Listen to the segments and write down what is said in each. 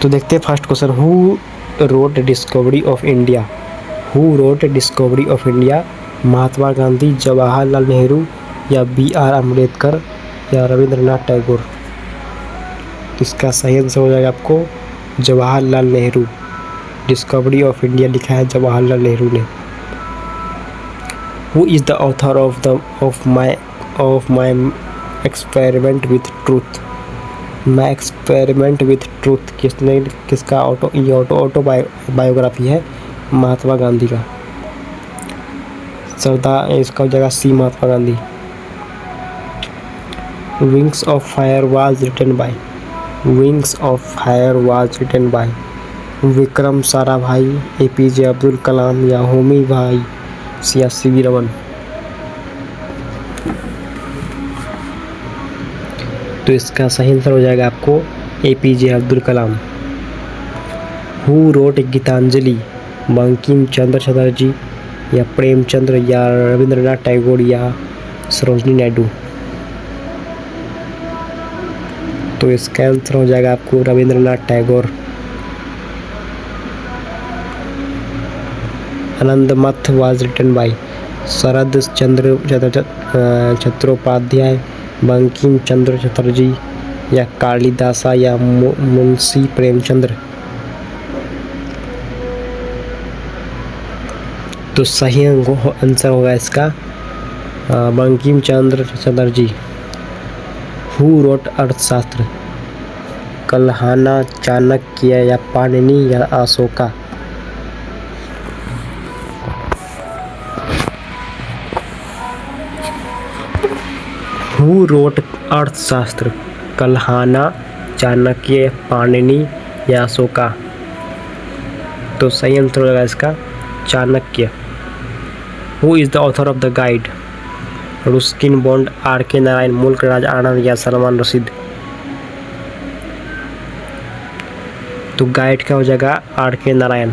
तो देखते हैं first question, who wrote Discovery of India. Who wrote Discovery of India, Mahatma Gandhi, Jawaharlal Nehru या BR अम्बेडकर या रविंद्रनाथ टैगोर। इसका सही आंसर हो जाएगा आपको Jawaharlal Nehru. Discovery of India लिखा है जवाहरलाल नेहरू ने। Who is the author of my experiment with truth. My experiment with truth किसका ऑटोबायोग्राफी है? महात्मा गांधी का। सरदार, इसका हो जाएगा C, Mahatma Gandhi. Wings of Fire was written by. Wings of Fire was written by Vikram Sarabhai, APJ Abdul Kalam या होमी भाई या CV रमन। तो इसका सही आंसर हो जाएगा आपको APJ Abdul Kalam. Who wrote Gitanjali, Bankim Chandra Chatterjee या प्रेमचंद्र या रविंद्रनाथ टैगोर या सरोजनी नायडू। तो इसका आंसर हो जाएगा आपको Rabindranath Tagore. Anandmath was written by Sharad Chandra Chattopadhyay, Bankim Chandra Chatterjee या कालिदासा या मुंशी प्रेमचंद्र। तो सही आंसर होगा इसका बंकिम चंद्र चटर्जी। हु रोट अर्थशास्त्र, कल्हाना, चाणक्य या पाणिनि या अशोका। हु रोट अर्थशास्त्र, कल्हाना, चाणक्य, पाणिनि या अशोका। तो सही आंसर होगा इसका Chanakya. Who is the author of the guide, रुस्किन bond, RK Narayan, मुल्क राज आनंद या सलमान रशीद। तो गाइड का हो जाएगा RK Narayan.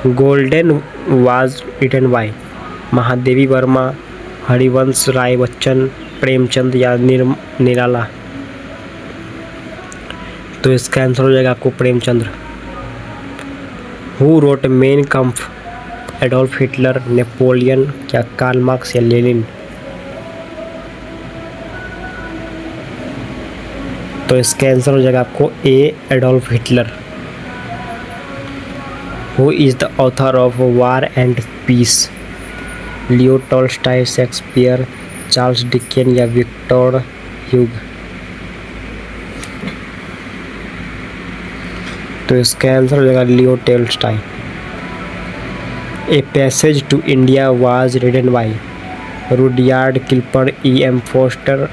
Golden was written by Mahadevi Verma, Harivansh Rai Bachchan, Premchand या निराला। तो इसका आंसर हो जाएगा आपको Premchandra. Who wrote Mein Kampf, Adolf Hitler, Napoleon या कार्ल मार्क्स या लेनिन। तो इसका आंसर हो जाएगा आपको A, Adolf Hitler. Who is the author of War and Peace, Leo Tolstoy, Shakespeare, Charles Dickens या विक्टर ह्यूगो। तो इसका आंसर हो जाएगा Leo Tolstoy. A passage to India was written by Rudyard Kipling, EM Forster,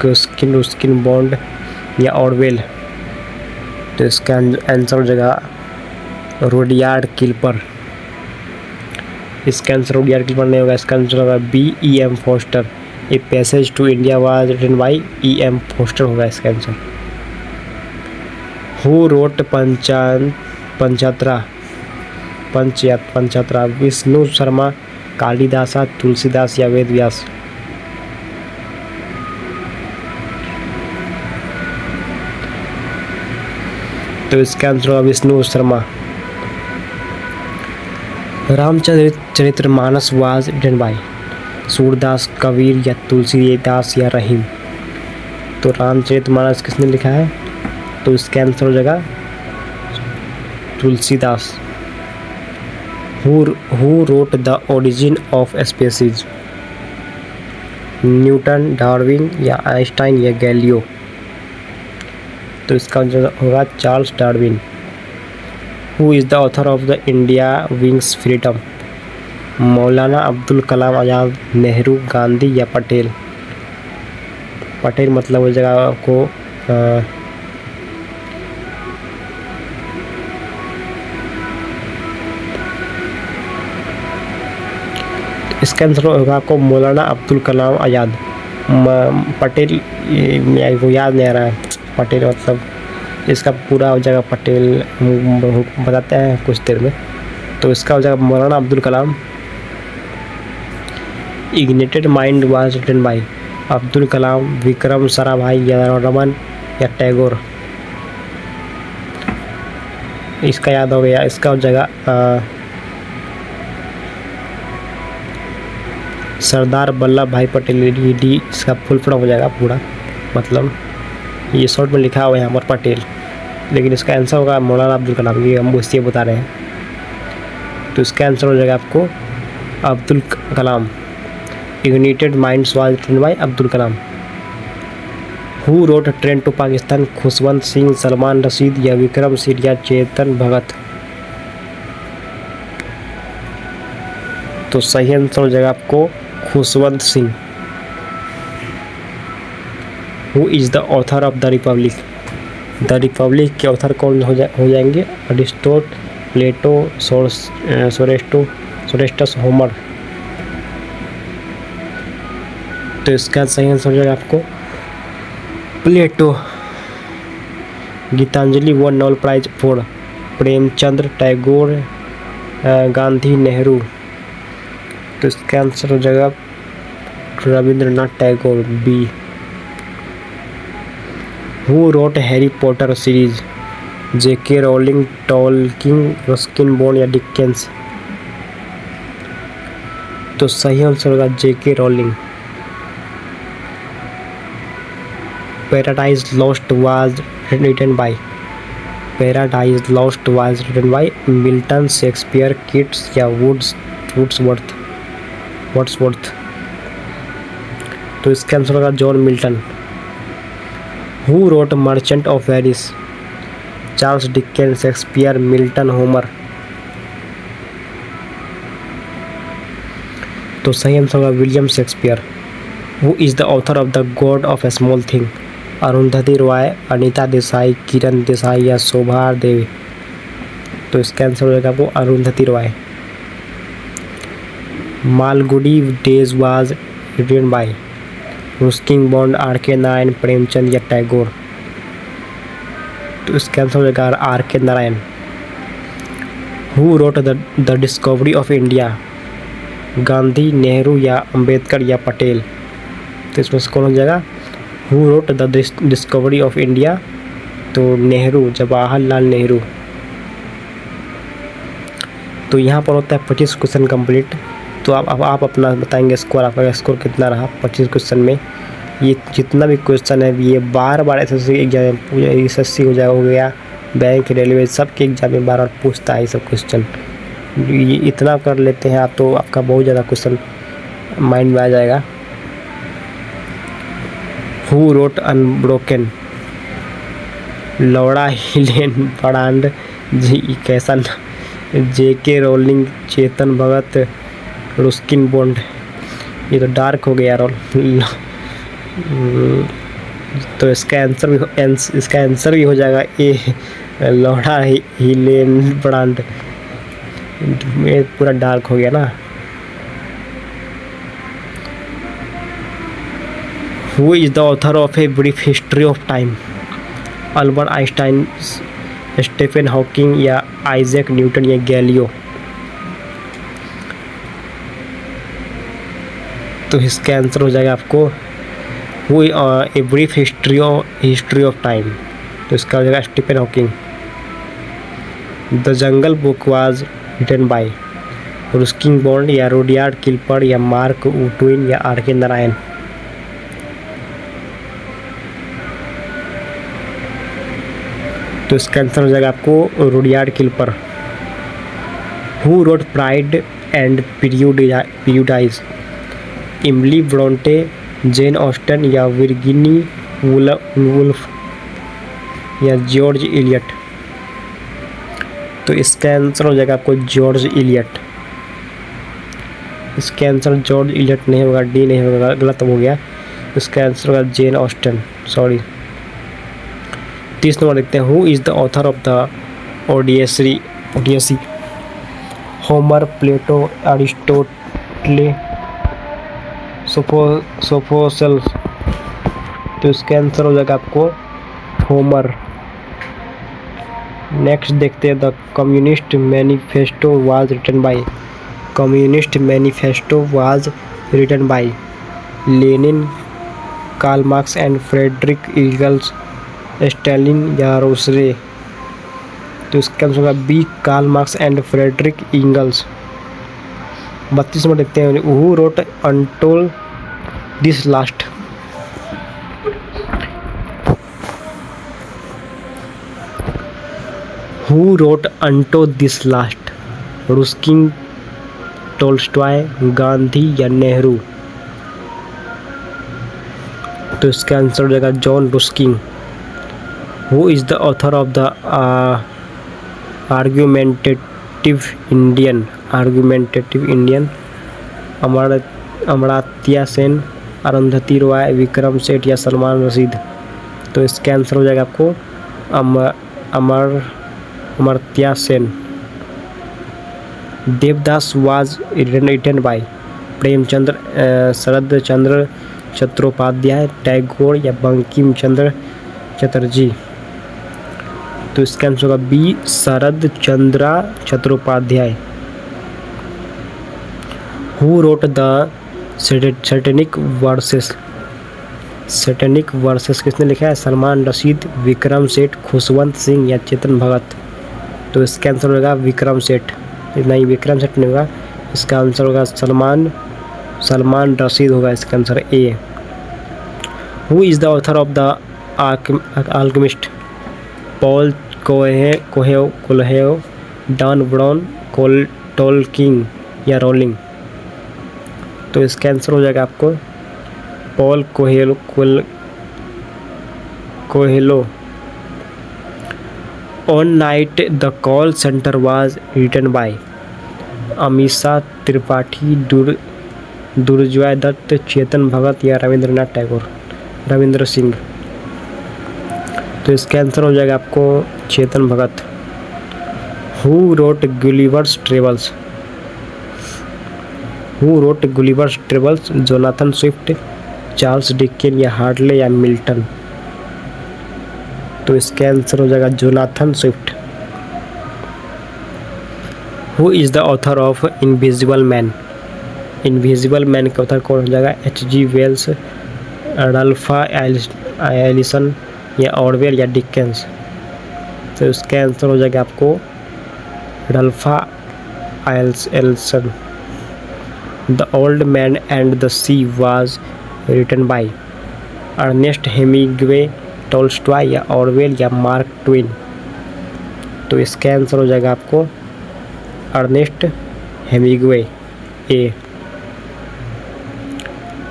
Ruskin Bond या Orwell. तो इसका answer हो जाएगा रुडयार्ड किपलर। इसका आंसर रुडयार्ड किपलर नहीं होगा, इसका आंसर होगा B, EM Forster. A passage to India was written by EM Forster होगा इसका answer. Who wrote Panchatantra, Vishnu Sharma, Kalidasa, Tulsidas या वेद व्यास। तो इसका आंसर होगा Vishnu Sharma. Ramcharitmanas was written by Surdas, Kabir या तुलसीदास या रहीम। तो रामचरितमानस किसने लिखा है? तो इसका आंसर हो जाएगा Tulsidas. Who wrote the origin of species, Newton, Darwin या आइंस्टाइन या गैलियो। तो इसका आंसर होगा Charles Darwin. Who is the author of the India wings freedom, मौलाना अब्दुल कलाम आज़ाद, नेहरू, गांधी या पटेल। पटेल मतलब हो जाएगा आपको इसका आंसर होगा आपको मौलाना अब्दुल कलाम आज़ाद। पटेल वो याद नहीं आ रहा है, पटेल मतलब इसका पूरा हो जाएगा पटेल, बताते हैं कुछ देर में। तो इसका हो जाएगा Maulana Abdul Kalam. Ignited mind was written by Abdul Kalam, Vikram Sarabhai या रमन या टैगोर। इसका याद हो गया, इसका हो जाएगा सरदार वल्लभ भाई पटेल। डी इसका फुल फॉर्म हो जाएगा पूरा, मतलब ये शॉर्ट में लिखा हुआ है यहाँ पर पटेल, लेकिन इसका आंसर होगा मौलाना अब्दुल कलाम। ये हम इसलिए बता रहे हैं, तो इसका आंसर हो जाएगा आपको Abdul Kalam. Ignited minds was written by Abdul Kalam. Who wrote train to Pakistan? Khushwant Singh, Salman Rushdie या विक्रम सिंह या चेतन भगत? तो सही आंसर हो जाएगा आपको Khushwant Singh. Who is the author of the Republic? The Republic के ऑथर कौन हो जाएंगे? Aristotle, Plato, Socrates, Homer. तो इसका सही आंसर हो जाएगा आपको Plato. Gitanjali won Nobel Prize for? Premchandra, Tagore, Gandhi, Nehru. तो इसका आंसर हो जाएगा Rabindranath Tagore, B. Who wrote Harry Potter series? JK Rowling, Tolkien, Ruskin Bond या डिकेंस? तो सही आंसर होगा JK Rowling. Paradise Lost was written by? Paradise Lost was written by Milton, Shakespeare, Keats या Wordsworth. तो इसका आंसर होगा John Milton. Who wrote Merchant of Venice? Charles Dickens, Shakespeare, Milton, Homer. तो सही answer होगा William Shakespeare. Who is the author of the God of a Small Thing? Arundhati Roy, Anita Desai, Kiran Desai या शोभा देवी? तो इसका आंसर हो जाएगा आपको Arundhati Roy. Malgudi Days was written by? Ruskin Bond, R K. Narayan, Premchand या टैगोर? तो इसका आंसर हो जाएगा R K. Narayan. Who wrote the discovery of India? Gandhi, Nehru या अंबेडकर या पटेल? तो इसमें से कौन हो जाएगा? Who wrote the discovery of India? तो नेहरू, जवाहरलाल नेहरू। तो यहाँ पर होता है 25 क्वेश्चन कंप्लीट। तो अब आप अपना बताएंगे स्कोर, आपका स्कोर कितना रहा 25 क्वेश्चन में। ये जितना भी क्वेश्चन है ये बार एसएससी एग्जाम, एसएससी हो गया, बैंक, रेलवे, सबके एग्जाम में बार पूछता है ये सब क्वेश्चन। ये इतना कर लेते हैं आप तो आपका बहुत ज़्यादा क्वेश्चन माइंड में आ जाएगा। Who wrote Unbroken? Laura, Hillenbrand, जी कैसन, JK Rowling, Chetan Bhagat, Ruskin Bond. ये तो डार्क हो गया यार। तो इसका आंसर भी हो जाएगा ए, लौड़ा, हिलेन ब्रांड। ये पूरा डार्क हो गया ना। Who is the author of a brief history of time? Albert Einstein, Stephen Hawking या आइजैक न्यूटन या गैलियो? तो इसका आंसर हो जाएगा आपको who a brief history of time. तो इसका हो जाएगा Stephen Hawking. The jungle book was written by? Ruskin Bond या रुडयार्ड किपलिंग या मार्क ट्वेन या आर.के. नारायण? तो इसका आंसर हो जाएगा आपको Rudyard Kipling. Who wrote pride and prejudice? इमली ब्रोंटे, जेन ऑस्टन या विर्गिनी वुल्फ या जॉर्ज इलियट? तो इसका आंसर हो जाएगा आपको जॉर्ज इलियट। इसका आंसर जॉर्ज इलियट नहीं होगा, डी नहीं होगा, गलत हो गया। इसका आंसर होगा जेन ऑस्टन, सॉरी। 30 नंबर देखते हैं। Who is the author of the Odyssey? Homer, Plato, Aristotle, Sophocles? तो इसका आंसर हो जाएगा आपको होमर। नेक्स्ट देखते हैं। The communist manifesto was written by? Communist manifesto was written by Lenin, Karl Marx and Friedrich Engels, Stalin या रोसरे? तो इसका आंसर होगा B, Karl Marx and Friedrich Engels. 32 में देखते हैं, who wrote untold this last. Who wrote untold this last, Ruskin, Tolstoy, Gandhi या नेहरू। तो इसका आंसर हो जाएगा John Ruskin. Who is the author of the argumentative Indian, Amartya Sen, Arundhati Roy, Vikram Seth या सलमान रशीद। तो इसका आंसर हो जाएगा आपको Amartya Sen. Devdas was written by Premchandra, Sharad Chandra Chattopadhyay, Tagore या बंकिम चंद्र चटर्जी। तो इसका आंसर होगा B, Sharad Chandra Chattopadhyay. Who wrote the Satanic Verses किसने लिखा है? सलमान रशीद, विक्रम सेठ, खुशवंत सिंह या चेतन भगत। तो इसका आंसर होगा विक्रम सेठ। नहीं, विक्रम सेठ नहीं होगा, इसका आंसर होगा सलमान रशीद होगा इसका answer A. Who is the author of the Alchemist? Paul Coelho, Dan Brown, Tolkien या रोलिंग। तो इसका आंसर हो जाएगा आपको Paul Coelho. One night the call centre was written by Amisha Tripathi, Durjoy Datta, Chetan Bhagat या रविंद्रनाथ टैगोर, रविंद्र सिंह। तो इसका आंसर हो जाएगा आपको Chetan Bhagat. Who wrote Gulliver's Travels? Jonathan Swift, Charles Dickens या हार्टले या मिल्टन। तो इसका आंसर हो जाएगा Jonathan Swift. Who is the author of Invisible Man? Invisible Man का ऑथर कौन हो जाएगा? H.G. वेल्स, रल्फ एलिसन या ऑरवेल या डिकेंस। तो इसका आंसर हो जाएगा आपको Ralph Ellison. The Old Man and the Sea was written by Ernest Hemingway, Tolstoy या ऑरवेल या मार्क ट्वेन। तो इसका आंसर हो जाएगा आपको Ernest Hemingway A.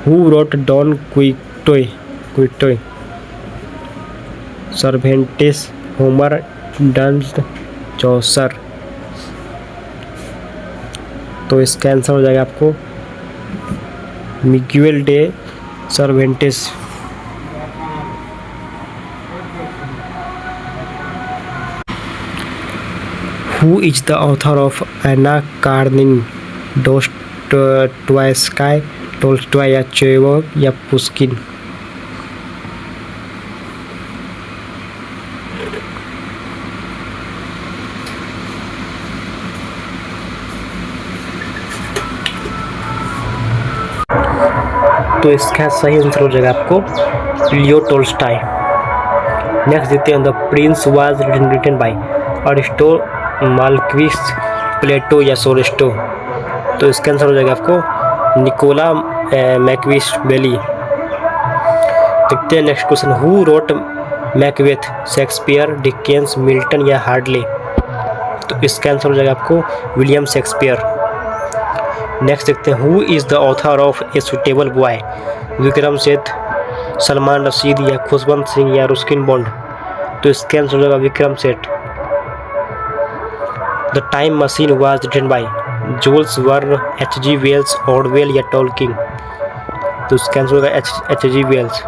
Who wrote Don Quixote? Cervantes, Homer, Dante, Chaucer. तो इसका आंसर हो जाएगा आपको Miguel de Cervantes. Who is the author of Anna Karenina, Dostoevsky, Tolstoy या चेखोव या पुश्किन। तो इसका सही आंसर हो जाएगा आपको लियो टोल्स्टॉय। नेक्स्ट देखते हैं, the Prince was written by Aristotle, Marquis, Plato या सोरेस्टो। तो इसका आंसर हो जाएगा आपको निकोला मैकियावेली। देखते हैं next question, who wrote Macbeth? Shakespeare, Dickens, Milton या हार्टले। तो इसका आंसर हो जाएगा आपको विलियम शेक्सपियर। नेक्स्ट देखते हैं, who is the author of a suitable boy? Vikram Seth, Salman Rushdie या खुशवंत सिंह या रुस्किन बॉन्ड। तो इसका आंसर हो जाएगा Vikram Seth. The Time Machine was written by Jules Verne, H.G. Wells, Orwell या टोल्किन। तो इसका आंसर होगा H.G. वेल्स।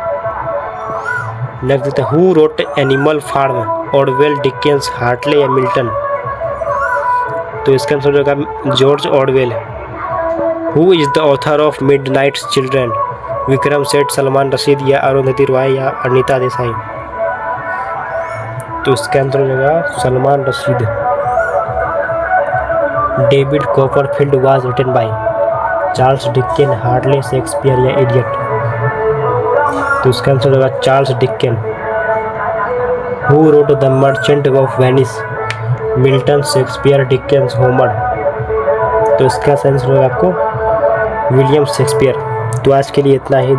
नेक्स्ट देखते हैं, who wrote Animal Farm? Orwell, Dickens, Hartley या मिल्टन। तो इसका आंसर हो जाएगा George Orwell. Who is the author of Midnight Children? Vikram Seth, Salman Rushdie या अरुंधति रॉय या अनीता देसाई। तो इसका आंसर हो जाएगा Salman Rushdie. David Copperfield was written by Charles Dickens, Hartley, Shakespeare या इडियट। तो इसका आंसर होगा Charles Dickens. Who wrote the Merchant of Venice? Milton, Shakespeare, Dickens, Homer. तो इसका सेंस होगा आपको विलियम शेक्सपियर। तो आज के लिए इतना ही,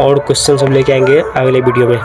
और क्वेश्चन सब लेके आएंगे अगले वीडियो में।